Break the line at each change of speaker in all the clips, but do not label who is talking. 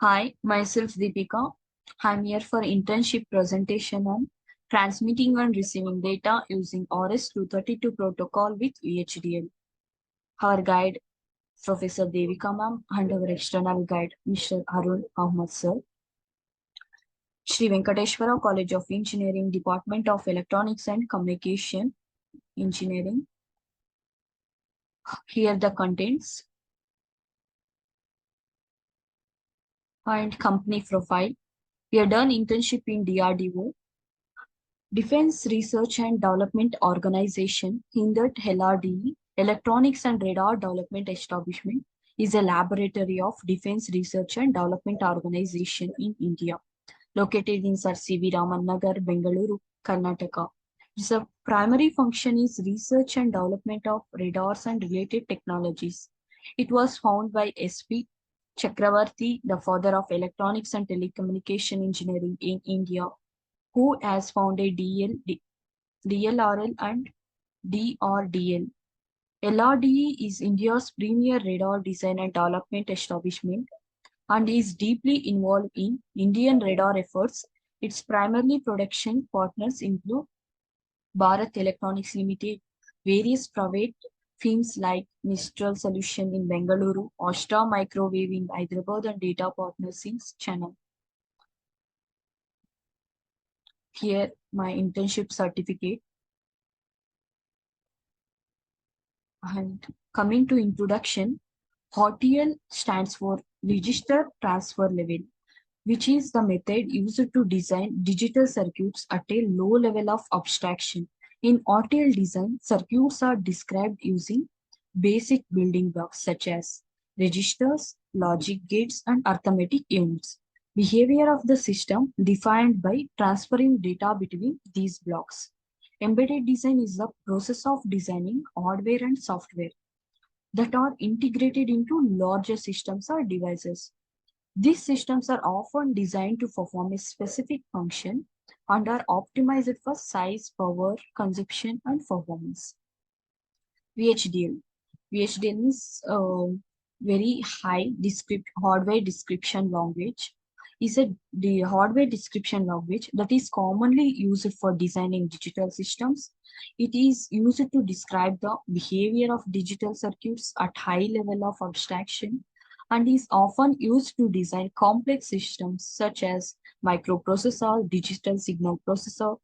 Hi, myself Deepika. I'm here for internship presentation on transmitting and receiving data using RS232 Protocol with VHDL. Our guide, Professor Devika ma'am, and our external guide, Mr. Arun Ahmad sir. Sri Venkateshwara College of Engineering, Department of Electronics and Communication Engineering. Here the contents and company profile. We have done internship in DRDO, Defense Research and Development Organization, hindered LRDE, Electronics and Radar Development Establishment, is a laboratory of Defense Research and Development Organization in India, located in Sir C.V. Raman Nagar, Bengaluru, Karnataka. Its primary function is research and development of radars and related technologies. It was founded by S.P. Chakravarti, the father of electronics and telecommunication engineering in India, who has founded DLRL and DRDL. LRDE is India's premier radar design and development establishment and is deeply involved in Indian radar efforts. Its primary production partners include Bharat Electronics Limited, various private firms like Mistral Solution in Bengaluru, Ashta Microwave in Hyderabad, and data partners in Chennai. Here, my internship certificate. And coming to introduction, RTL stands for Register Transfer Level, which is the method used to design digital circuits at a low level of abstraction. In RTL design, circuits are described using basic building blocks such as registers, logic gates, and arithmetic units. Behavior of the system defined by transferring data between these blocks. Embedded design is the process of designing hardware and software that are integrated into larger systems or devices. These systems are often designed to perform a specific function and are optimized for size, power, consumption, and performance. VHDL. VHDL is a very high hardware description language. Is a the hardware description language that is commonly used for designing digital systems. It is used to describe the behavior of digital circuits at high level of abstraction and is often used to design complex systems such as microprocessor, digital signal processor,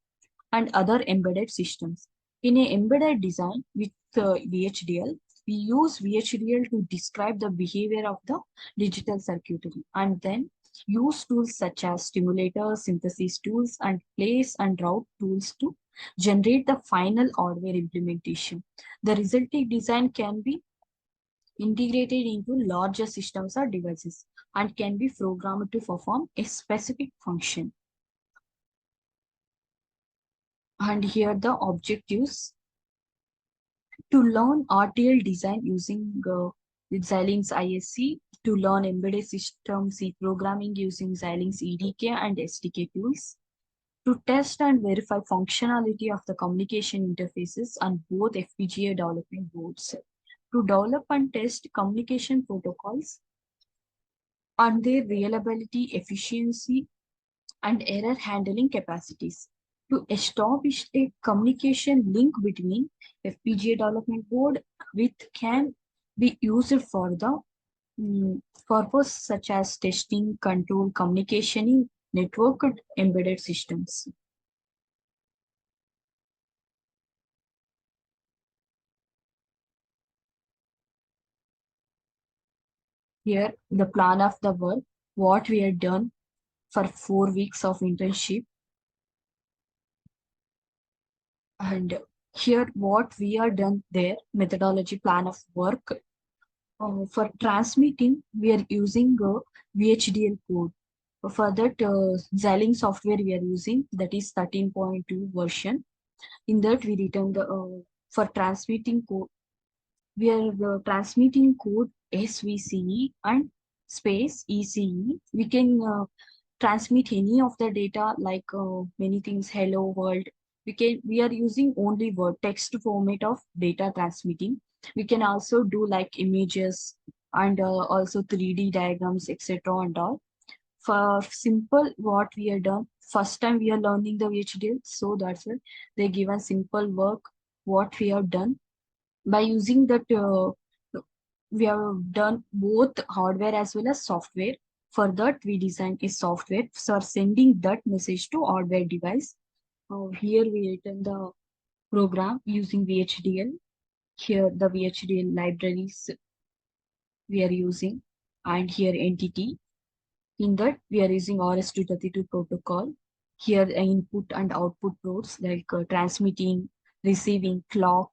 and other embedded systems. In a embedded design with VHDL, we use VHDL to describe the behavior of the digital circuitry and then use tools such as stimulators, synthesis tools, and place and route tools to generate the final hardware implementation. The resulting design can be integrated into larger systems or devices and can be programmed to perform a specific function. And here the objectives to learn RTL design using Xilinx ISC, to learn embedded system C programming using Xilinx EDK and SDK tools, to test and verify functionality of the communication interfaces on both FPGA development boards, to develop and test communication protocols and their reliability, efficiency, and error handling capacities, to establish a communication link between FPGA development board with can be used for the purpose such as testing, control, communication in networked embedded systems. Here, the plan of the work, what we had done for 4 weeks of internship, and here what we are done there, methodology plan of work. For transmitting, we are using VHDL code. For that, Xilinx software we are using, that is 13.2 version. In that, we return the for transmitting code. We are transmitting code SVCE and space ECE. We can transmit any of the data like many things, hello world. We are using only word text format of data transmitting. We can also do like images and also 3D diagrams, etc. and all. For simple, what we are done, first time we are learning the VHDL, so that's it. They give us simple work, what we have done. By using that, we have done both hardware as well as software. For that, we design a software for sending that message to hardware device. Here we written the program using VHDL. Here the VHDL libraries we are using, and here entity. In that, we are using RS232 protocol. Here, input and output ports like transmitting, receiving, clock,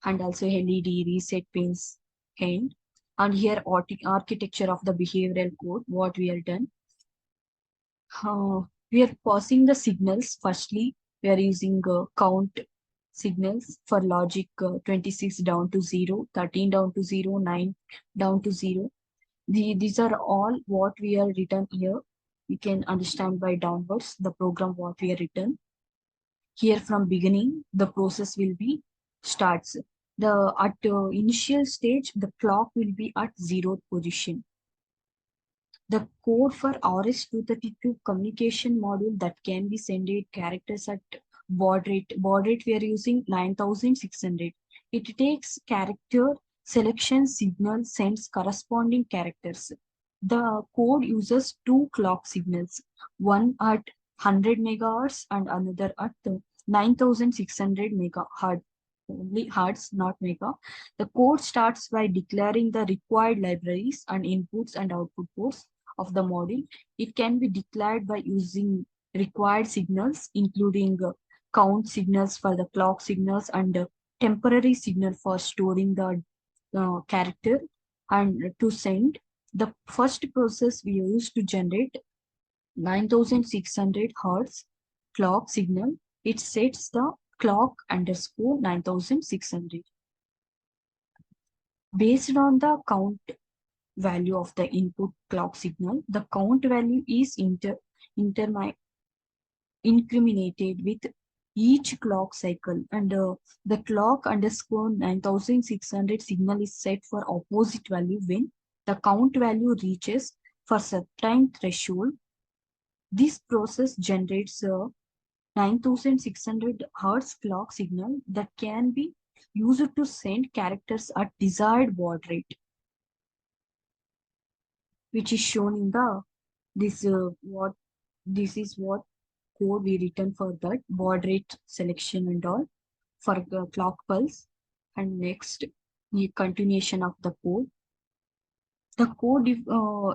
and also LED reset pins. And here, architecture of the behavioral code, what we are done. We are passing the signals. Firstly, we are using count signals for logic, 26 down to 0, 13 down to 0, 9 down to 0. These are all what we are written here. We can understand by downwards the program what we are written. Here from beginning, the process will be starts. The at initial stage, the clock will be at 0th position. The code for RS232 communication module that can be sent characters at baud rate. Baud rate we are using 9600. It takes character selection signal sends corresponding characters. The code uses two clock signals, one at 100 megahertz and another at 9600 megahertz. Only hertz, not mega. The code starts by declaring the required libraries and inputs and output ports of the module. It can be declared by using required signals, including count signals for the clock signals and temporary signal for storing the character and to send. The first process we use to generate 9600 hertz clock signal. It sets the clock underscore 9600. Based on the count value of the input clock signal, the count value is incremented with each clock cycle, and the clock underscore 9600 signal is set for opposite value when the count value reaches for certain threshold. This process generates a 9600 hertz clock signal that can be used to send characters at desired baud rate, which is shown in the this what this is what code we written for that baud rate selection and all for the clock pulse. And next, the continuation of the code. The code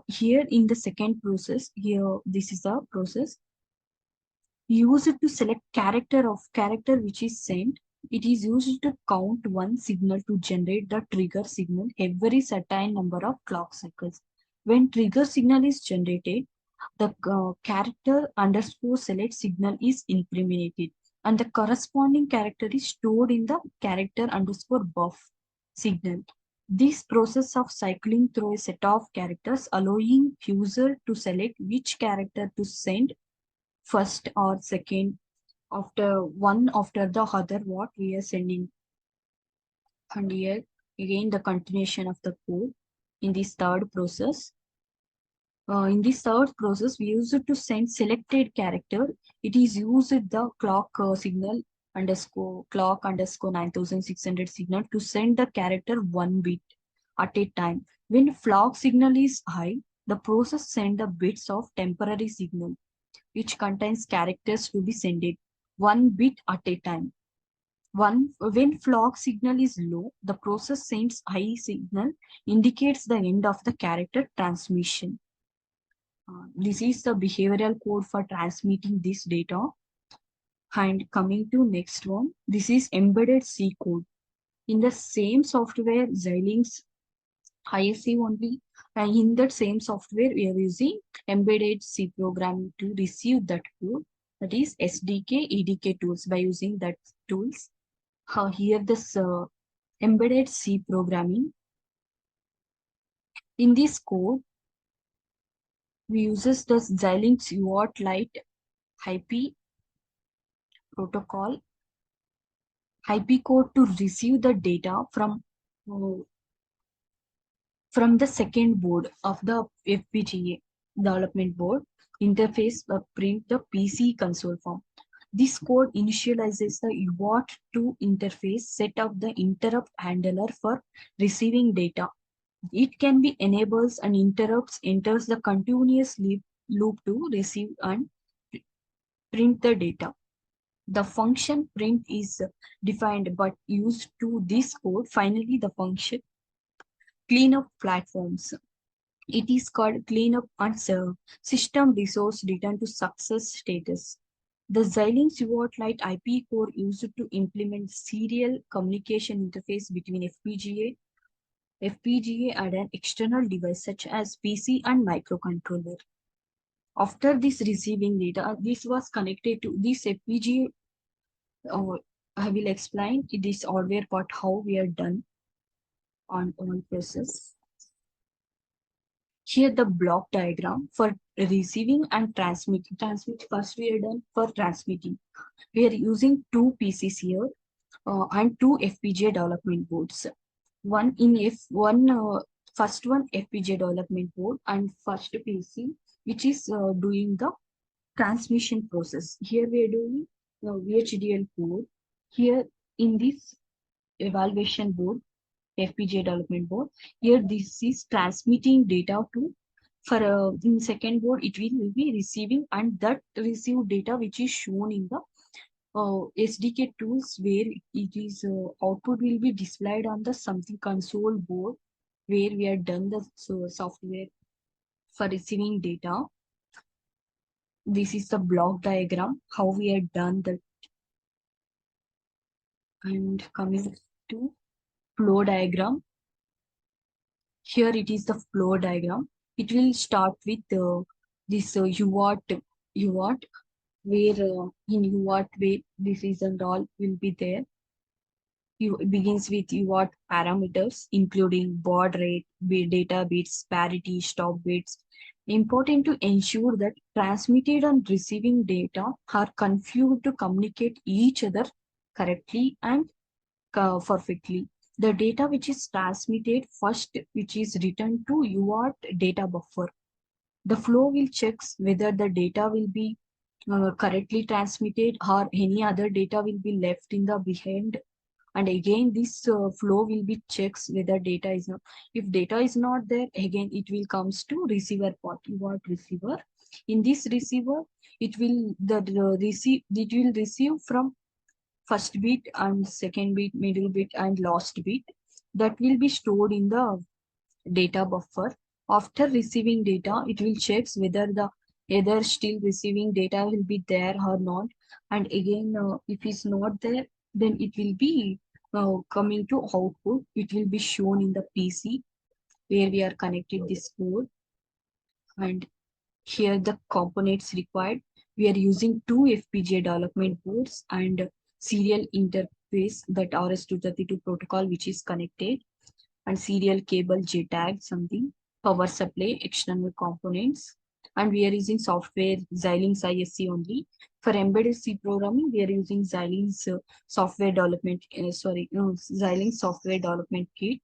here in the second process, here this is the process. Use it to select character which is sent. It is used to count one signal to generate the trigger signal every certain number of clock cycles. When trigger signal is generated, the character underscore select signal is implemented and the corresponding character is stored in the character underscore buff signal. This process of cycling through a set of characters allowing user to select which character to send first or second after one after the other what we are sending. And here again the continuation of the code in this third process. In this third process, we use it to send selected character. It is used the clock signal underscore clock underscore 9600 signal to send the character one bit at a time. When clock signal is high, the process send the bits of temporary signal, which contains characters to be sent one bit at a time. When clock signal is low, the process sends high signal, indicates the end of the character transmission. This is the behavioral code for transmitting this data. And coming to next one, this is embedded C code. In the same software, Xilinx ISC only, and in that same software, we are using embedded C programming to receive that code. That is SDK, EDK tools. By using that tools, here this embedded C programming. In this code, we uses the Xilinx UART Lite IP protocol IP code to receive the data uh, from the second board of the FPGA development board. interface print the PC console form. This code initializes the UART2 interface, set up the interrupt handler for receiving data. It can be enables and interrupts enters the continuous loop to receive and print the data. The function print is defined but used to this code. Finally, the function cleanup platforms. It is called cleanup and serve. System resource return to success status. The Xilinx UART Lite IP core used to implement serial communication interface between FPGA and an external device such as PC and microcontroller. After this receiving data, this was connected to this FPGA. I will explain this hardware part how we are done on all process. Here the block diagram for receiving and transmitting. First we are done for transmitting. We are using two PCs here and two FPGA development boards. One in F1, first one FPGA development board and first PC, which is doing the transmission process. Here we are doing VHDL code. Here in this evaluation board, FPGA development board, here this is transmitting data to for in second board it will be receiving and that received data which is shown in the SDK tools where it is output will be displayed on the something console board where we are done the software for receiving data. This is the block diagram how we are done that. And coming to flow diagram, here it is the flow diagram. It will start with this UART where in UART where this is and all will be there. You begins with UART parameters including baud rate, data bits, parity, stop bits. Important to ensure that transmitted and receiving data are configured to communicate each other correctly and perfectly. The data which is transmitted first, which is written to UART data buffer. The flow will checks whether the data will be correctly transmitted or any other data will be left in the behind. And again this flow will be checks whether data is not, if data is not there, again it will comes to receiver part. UART receiver. In this receiver it will receive from first bit and second bit, middle bit and last bit that will be stored in the data buffer. After receiving data, it will checks whether the either still receiving data will be there or not. And again, if it's not there, then it will be coming to output. It will be shown in the PC where we are connected this code. And here the components required. We are using two FPGA development boards and serial interface that RS232 protocol which is connected and serial cable JTAG something, power supply, external components. And we are using software Xilinx ISC only. For embedded C programming, we are using Xilinx software development, Xilinx software development kit.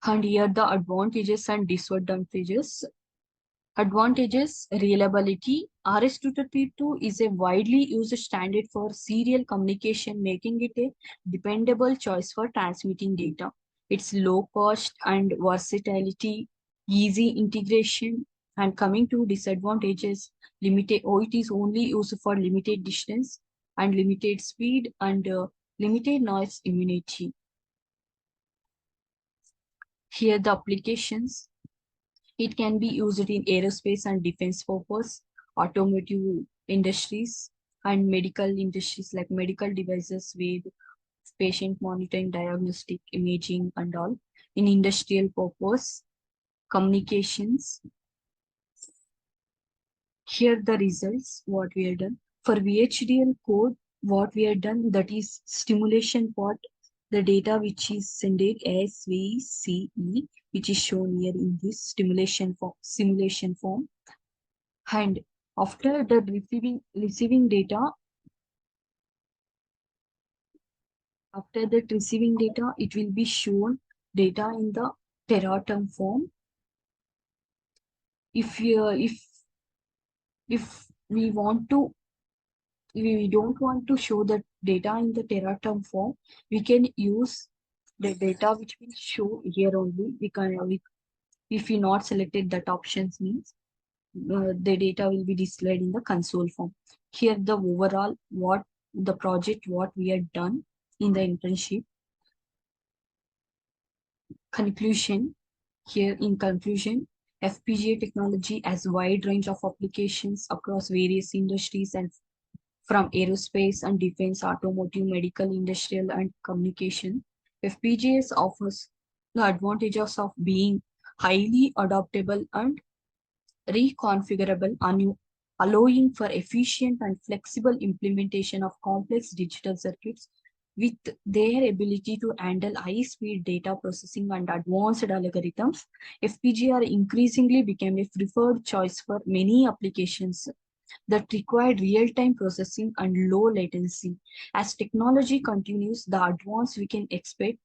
And here the advantages and disadvantages. Advantages, reliability. RS232 is a widely used standard for serial communication, making it a dependable choice for transmitting data. Its low cost and versatility, easy integration, and coming to disadvantages, it is only used for limited distance and limited speed and limited noise immunity. Here the applications. It can be used in aerospace and defense purpose, automotive industries, and medical industries like medical devices with patient monitoring, diagnostic imaging, and all. In industrial purpose, communications. Here the results, what we have done. For VHDL code, what we have done, that is stimulation part, the data which is sent as VCE, which is shown here in this simulation form. And after the receiving data, after that receiving data, it will be shown data in the teratom form. If we want to, we don't want to show the data in the teraterm form, we can use the data which will show here only. If we not selected that options means the data will be displayed in the console form. Here the overall what the project what we had done in the internship. Conclusion. Here in conclusion, FPGA technology has a wide range of applications across various industries and from aerospace and defense, automotive, medical, industrial, and communication. FPGAs offers the advantages of being highly adaptable and reconfigurable, allowing for efficient and flexible implementation of complex digital circuits. With their ability to handle high-speed data processing and advanced algorithms, FPGA are increasingly became a preferred choice for many applications that require real-time processing and low latency. As technology continues, the advance we can expect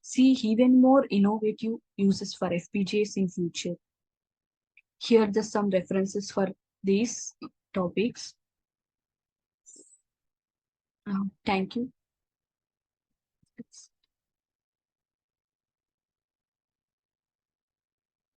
see even more innovative uses for FPGAs in future. Here are some references for these topics. Thank you.